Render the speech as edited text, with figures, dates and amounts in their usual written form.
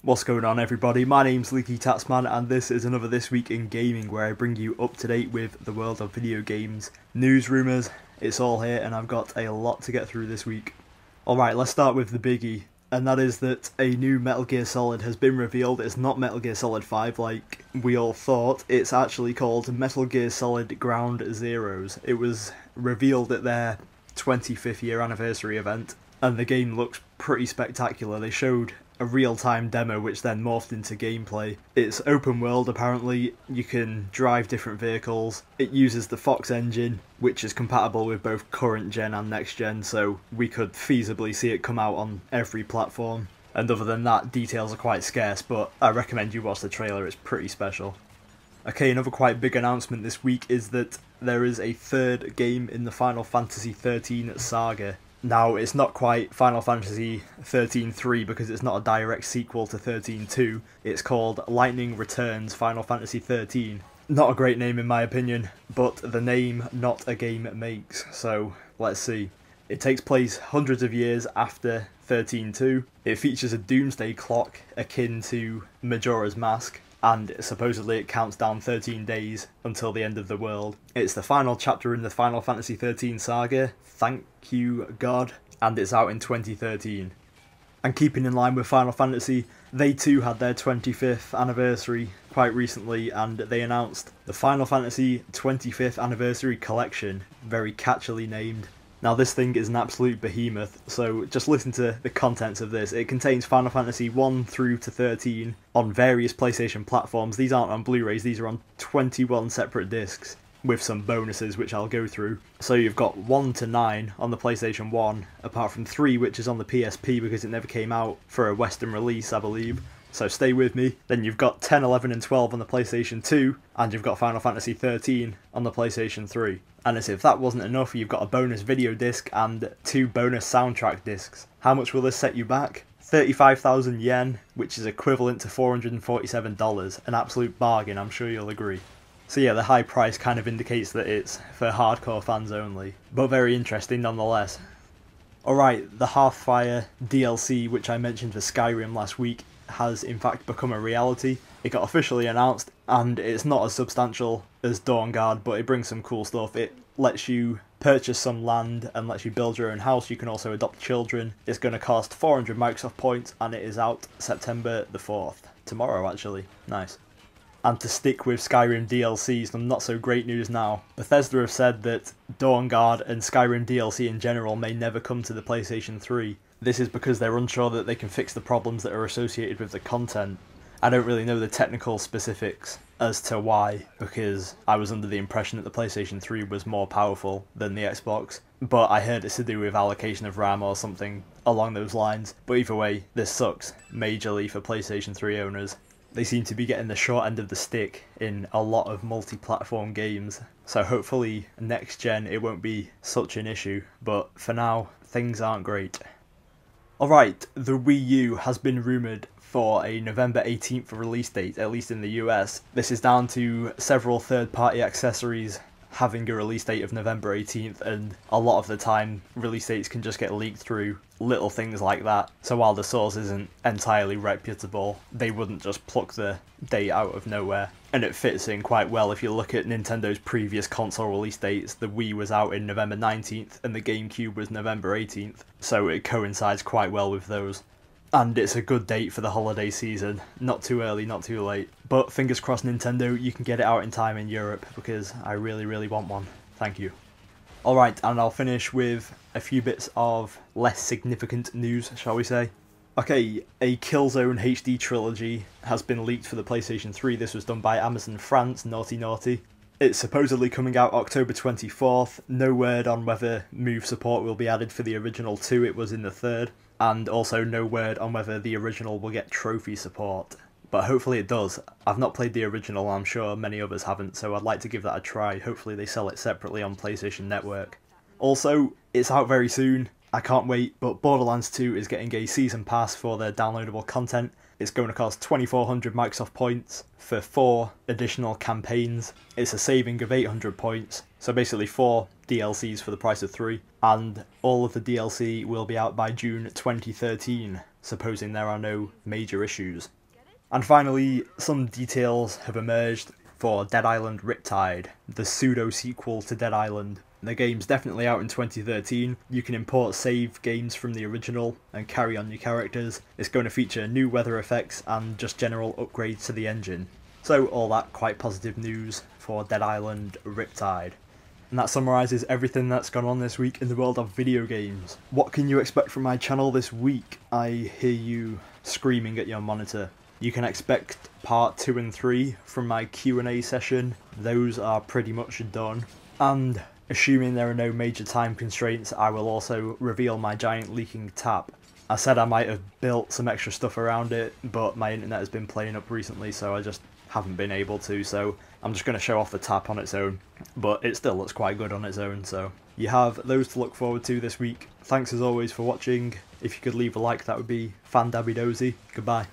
What's going on, everybody? My name's LeakyTapsMan and this is another This Week in Gaming, where I bring you up to date with the world of video games, news, rumours, it's all here, and I've got a lot to get through this week. Alright, let's start with the biggie, and that is that a new Metal Gear Solid has been revealed. It's not Metal Gear Solid 5 like we all thought, it's actually called Metal Gear Solid Ground Zeroes. It was revealed at their 25th year anniversary event, and the game looks pretty spectacular. They showed a real-time demo which then morphed into gameplay. It's open world apparently, you can drive different vehicles, it uses the Fox engine which is compatible with both current gen and next gen, so we could feasibly see it come out on every platform. And other than that, details are quite scarce, but I recommend you watch the trailer, it's pretty special. Okay, another quite big announcement this week is that there is a third game in the Final Fantasy 13 saga. Now, it's not quite Final Fantasy 13-3 because it's not a direct sequel to 13-2. It's called Lightning Returns Final Fantasy 13. Not a great name in my opinion, but the name not a game makes, so let's see. It takes place hundreds of years after 13-2. It features a doomsday clock akin to Majora's Mask, and supposedly it counts down 13 days until the end of the world. It's the final chapter in the Final Fantasy 13 saga, thank you God, and it's out in 2013. And keeping in line with Final Fantasy, they too had their 25th anniversary quite recently, and they announced the Final Fantasy 25th Anniversary Collection, very catchily named. Now this thing is an absolute behemoth, so just listen to the contents of this. It contains Final Fantasy 1 through to 13 on various PlayStation platforms. These aren't on Blu-rays, these are on 21 separate discs, with some bonuses which I'll go through. So you've got 1 to 9 on the PlayStation 1, apart from 3 which is on the PSP because it never came out for a Western release, I believe. So stay with me. Then you've got 10, 11 and 12 on the PlayStation 2, and you've got Final Fantasy 13 on the PlayStation 3. And as if that wasn't enough, you've got a bonus video disc and 2 bonus soundtrack discs. How much will this set you back? 35,000 yen, which is equivalent to $447. An absolute bargain, I'm sure you'll agree. So yeah, the high price kind of indicates that it's for hardcore fans only, but very interesting nonetheless. Alright, the Hearthfire DLC, which I mentioned for Skyrim last week, has in fact become a reality. It got officially announced, and it's not as substantial as Dawnguard, but it brings some cool stuff. It lets you purchase some land and lets you build your own house. You can also adopt children. It's going to cost 400 Microsoft points, and it is out September the 4th. Tomorrow, actually. Nice. And to stick with Skyrim DLC, some not so great news now. Bethesda have said that Dawnguard and Skyrim DLC in general may never come to the PlayStation 3. This is because they're unsure that they can fix the problems that are associated with the content. I don't really know the technical specifics as to why, because I was under the impression that the PlayStation 3 was more powerful than the Xbox, but I heard it's to do with allocation of RAM or something along those lines. But either way, this sucks majorly for PlayStation 3 owners. They seem to be getting the short end of the stick in a lot of multi-platform games, so hopefully next gen it won't be such an issue, but for now, things aren't great. Alright, the Wii U has been rumoured for a November 18th release date, at least in the US. This is down to several third-party accessories having a release date of November 18th, and a lot of the time release dates can just get leaked through little things like that. So while the source isn't entirely reputable, they wouldn't just pluck the date out of nowhere. And it fits in quite well if you look at Nintendo's previous console release dates. The Wii was out in November 19th and the GameCube was November 18th, so it coincides quite well with those. And it's a good date for the holiday season. Not too early, not too late. But fingers crossed Nintendo, you can get it out in time in Europe, because I really, really want one. Thank you. Alright, and I'll finish with a few bits of less significant news, shall we say. Okay, a Killzone HD trilogy has been leaked for the PlayStation 3. This was done by Amazon France, naughty naughty. It's supposedly coming out October 24th. No word on whether move support will be added for the original 2, it was in the 3rd. And also no word on whether the original will get trophy support. But hopefully it does. I've not played the original, I'm sure many others haven't, so I'd like to give that a try. Hopefully they sell it separately on PlayStation Network. Also, it's out very soon. I can't wait, but Borderlands 2 is getting a season pass for their downloadable content. It's going to cost 2,400 Microsoft points for 4 additional campaigns. It's a saving of 800 points, so basically 4 DLCs for the price of 3, and all of the DLC will be out by June 2013. supposing there are no major issues. And finally, some details have emerged for Dead Island Riptide, the pseudo-sequel to Dead Island. The game's definitely out in 2013, you can import save games from the original and carry on your characters. It's going to feature new weather effects and just general upgrades to the engine. So all that quite positive news for Dead Island Riptide. And that summarises everything that's gone on this week in the world of video games. What can you expect from my channel this week? I hear you screaming at your monitor. You can expect part 2 and 3 from my Q&A session. Those are pretty much done. And assuming there are no major time constraints, I will also reveal my giant leaking tap. I said I might have built some extra stuff around it, but my internet has been playing up recently, so I just haven't been able to, so I'm just going to show off the tap on its own. But it still looks quite good on its own, so you have those to look forward to this week. Thanks as always for watching. If you could leave a like, that would be fan-dabby-dozy. Goodbye.